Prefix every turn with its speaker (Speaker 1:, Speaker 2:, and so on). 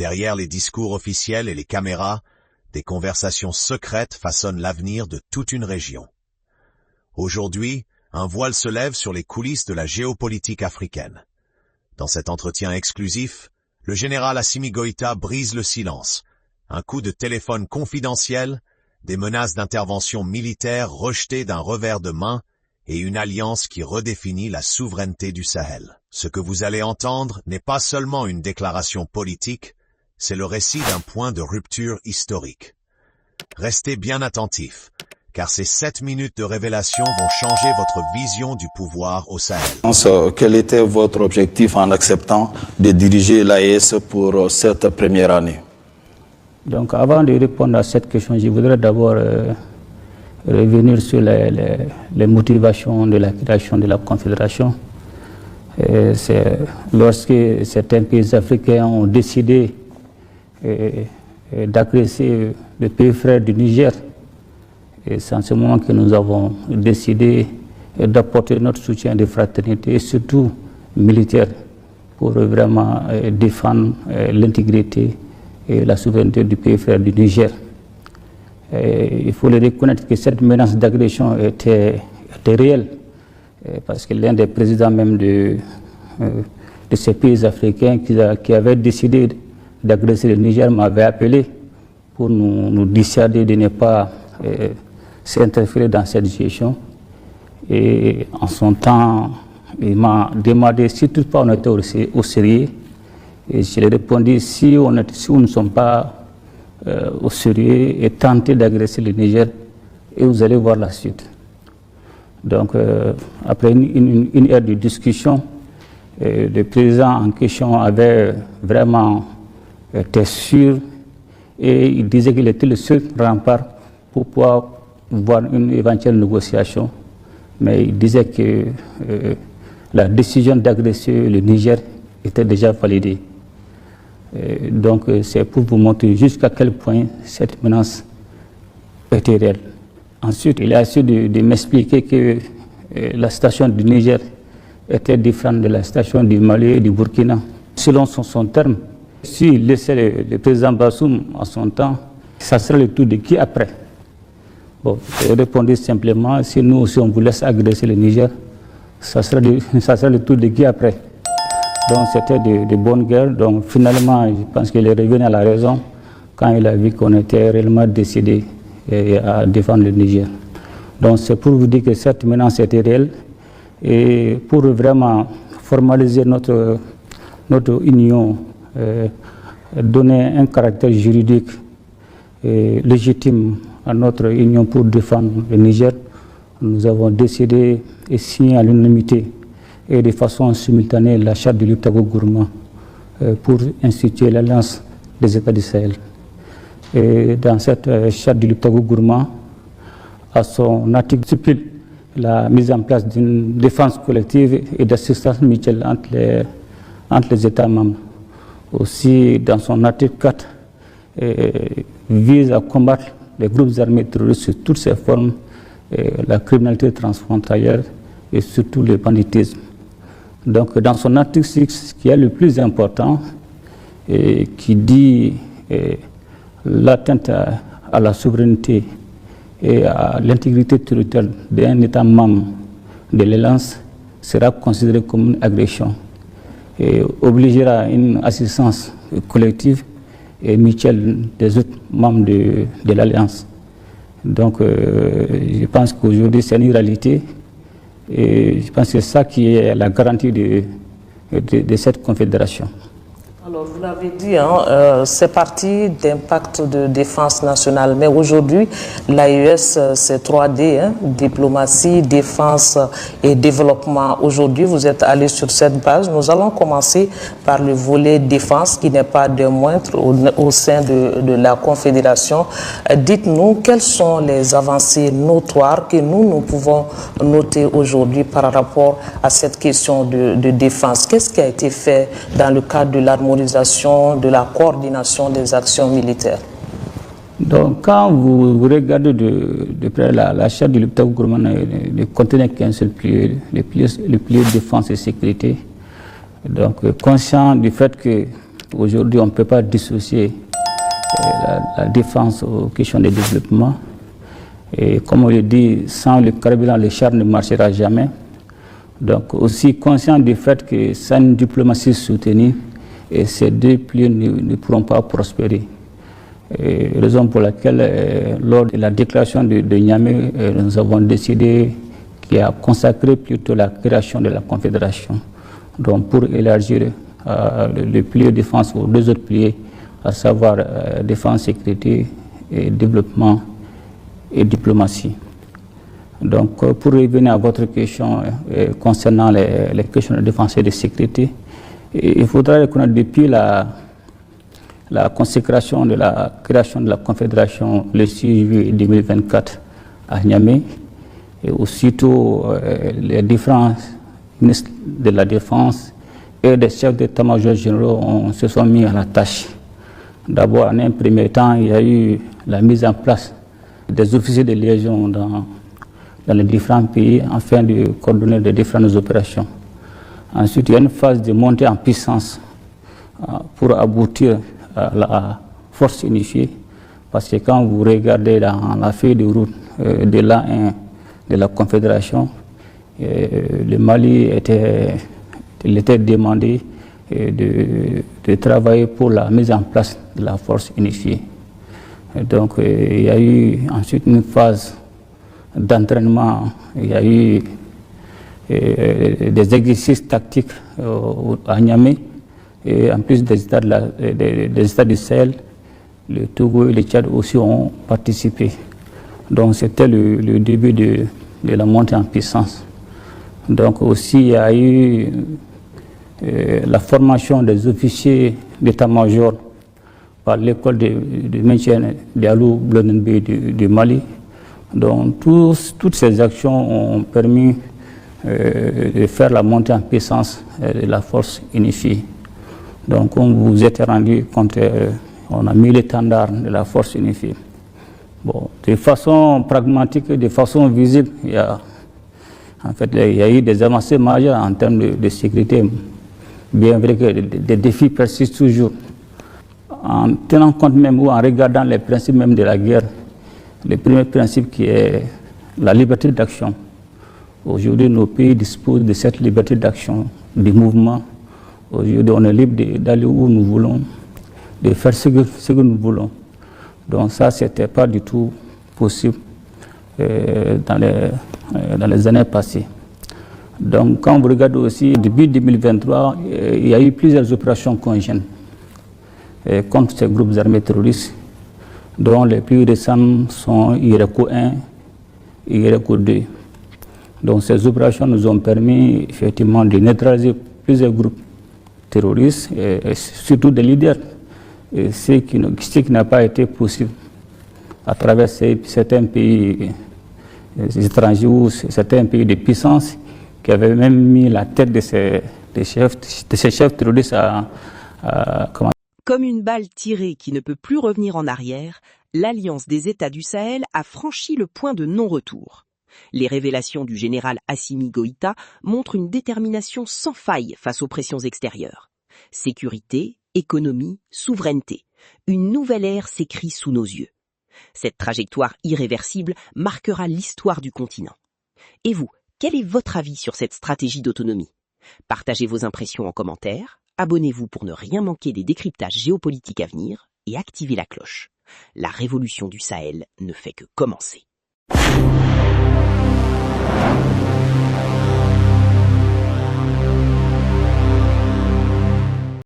Speaker 1: Derrière les discours officiels et les caméras, des conversations secrètes façonnent l'avenir de toute une région. Aujourd'hui, un voile se lève sur les coulisses de la géopolitique africaine. Dans cet entretien exclusif, le général Assimi Goïta brise le silence. Un coup de téléphone confidentiel, des menaces d'intervention militaire rejetées d'un revers de main et une alliance qui redéfinit la souveraineté du Sahel. Ce que vous allez entendre n'est pas seulement une déclaration politique, c'est le récit d'un point de rupture historique. Restez bien attentifs, car ces 7 minutes de révélation vont changer votre vision du pouvoir au Sahel.
Speaker 2: Quel était votre objectif en acceptant de diriger l'AES pour cette première année?
Speaker 3: Donc avant de répondre à cette question, je voudrais d'abord revenir sur les motivations de la création de la Confédération. C'est lorsque certains pays africains ont décidé d'agresser le pays frère du Niger. Et c'est en ce moment que nous avons décidé d'apporter notre soutien de fraternité et surtout militaire pour vraiment défendre l'intégrité et la souveraineté du pays frère du Niger. Et il faut le reconnaître que cette menace d'agression était réelle parce que l'un des présidents même de ces pays africains qui avait décidé d'agresser le Niger m'avait appelé pour nous dissuader de ne pas s'interférer dans cette situation. Et en son temps, il m'a demandé si toutefois on était au sérieux. Et je lui ai répondu si nous ne sommes pas au sérieux et tenter d'agresser le Niger, et vous allez voir la suite. Donc, après une heure de discussion, le président en question avait vraiment été sûr et il disait qu'il était le seul rempart pour pouvoir voir une éventuelle négociation. Mais il disait que la décision d'agresser le Niger était déjà validée. Donc c'est pour vous montrer jusqu'à quel point cette menace était réelle. Ensuite, il a essayé de m'expliquer que la situation du Niger était différente de la situation du Mali et du Burkina. Selon son terme, s'il laissait le président Bassoum en son temps, ça serait le tour de qui après? Bon, j'ai répondu simplement, si nous aussi on vous laisse agresser le Niger, ça serait le tour de qui après? Donc c'était de bonnes guerres. Donc finalement, je pense qu'il est revenu à la raison quand il a vu qu'on était réellement décidé à défendre le Niger. Donc c'est pour vous dire que cette menace était réelle et pour vraiment formaliser notre union, donner un caractère juridique légitime à notre union pour défendre le Niger, nous avons décidé et signé à l'unanimité et de façon simultanée la charte de Liptako-Gourma pour instituer l'Alliance des États du Sahel. Et dans cette charte de Liptako-Gourma, à son article stipule la mise en place d'une défense collective et d'assistance mutuelle entre les États membres. Aussi, dans son article 4, vise à combattre les groupes armés terroristes sous toutes ses formes, la criminalité transfrontalière et surtout le banditisme. Donc, dans son article 6, ce qui est le plus important, qui dit l'atteinte à la souveraineté et à l'intégrité territoriale d'un État membre de l'Alliance sera considérée comme une agression et obligera une assistance collective et mutuelle des autres membres de l'Alliance. Donc, je pense qu'aujourd'hui, c'est une réalité et je pense que c'est ça qui est la garantie de cette confédération.
Speaker 4: Alors, vous l'avez dit, c'est parti d'un pacte de défense nationale. Mais aujourd'hui, l'AES, c'est 3D, diplomatie, défense et développement. Aujourd'hui, vous êtes allé sur cette base. Nous allons commencer par le volet défense, qui n'est pas de moindre au sein de la Confédération. Dites-nous, quelles sont les avancées notoires que nous pouvons noter aujourd'hui par rapport à cette question de défense? Qu'est-ce qui a été fait dans le cadre de l'harmonisation, de la coordination des actions militaires?
Speaker 3: Donc, quand vous regardez de près la charte de Liptako-Gourma ne contenait qu'un seul pilier, le pilier défense et sécurité. Donc, conscient du fait que Aujourd'hui, on ne peut pas dissocier la défense aux questions de développement. Et comme on le dit, sans le carburant, le char ne marchera jamais. Donc aussi conscient du fait que sans une diplomatie soutenue, et ces deux piliers ne pourront pas prospérer. Raison pour laquelle, lors de la déclaration de Niamey, nous avons décidé qu'il a consacré plutôt la création de la Confédération. Donc pour élargir le pilier défense aux deux autres piliers, à savoir défense, sécurité, et développement et diplomatie. Donc pour revenir à votre question concernant les questions de défense et de sécurité, il faudra reconnaître depuis la consécration de la création de la Confédération le 6 juillet 2024 à Niamey, et aussitôt les différents ministres de la Défense et des chefs d'état-major généraux se sont mis à la tâche. D'abord, en un premier temps, il y a eu la mise en place des officiers de liaison dans les différents pays afin de coordonner les différentes opérations. Ensuite, il y a une phase de montée en puissance pour aboutir à la force unifiée, parce que quand vous regardez dans la feuille de route de l'A1 de la Confédération, le Mali était demandé de travailler pour la mise en place de la force unifiée. Et donc il y a eu ensuite une phase d'entraînement, il y a eu des exercices tactiques à Niamey, et en plus des États du Sahel, le Togo et le Tchad aussi ont participé. Donc c'était le début de la montée en puissance. Donc aussi il y a eu la formation des officiers d'état-major par l'école de maintien de Alou-Blonenbe du Mali. Donc toutes ces actions ont permis de faire la montée en puissance de la force unifiée. Donc on vous était rendu compte, on a mis l'étendard de la force unifiée. Bon, de façon pragmatique, de façon visible, il y a eu des avancées majeures en termes de sécurité, bien vrai que des défis persistent toujours. En tenant compte même ou en regardant les principes même de la guerre, le premier principe qui est la liberté d'action. Aujourd'hui, nos pays disposent de cette liberté d'action, de mouvement. Aujourd'hui, on est libre d'aller où nous voulons, de faire ce que nous voulons. Donc ça, ce n'était pas du tout possible dans les années passées. Donc quand vous regardez aussi, depuis 2023, il y a eu plusieurs opérations conjointes contre ces groupes armés terroristes, dont les plus récents sont IRECO 1 et IRECO 2. Donc ces opérations nous ont permis effectivement de neutraliser plusieurs groupes terroristes, et surtout des leaders, et ce qui n'a pas été possible à travers certains pays étrangers ou certains pays de puissance qui avaient même mis la tête de ces chefs terroristes
Speaker 5: Comme une balle tirée qui ne peut plus revenir en arrière, l'Alliance des États du Sahel a franchi le point de non-retour. Les révélations du général Assimi Goïta montrent une détermination sans faille face aux pressions extérieures. Sécurité, économie, souveraineté. Une nouvelle ère s'écrit sous nos yeux. Cette trajectoire irréversible marquera l'histoire du continent. Et vous, quel est votre avis sur cette stratégie d'autonomie? Partagez vos impressions en commentaire, abonnez-vous pour ne rien manquer des décryptages géopolitiques à venir et activez la cloche. La révolution du Sahel ne fait que commencer.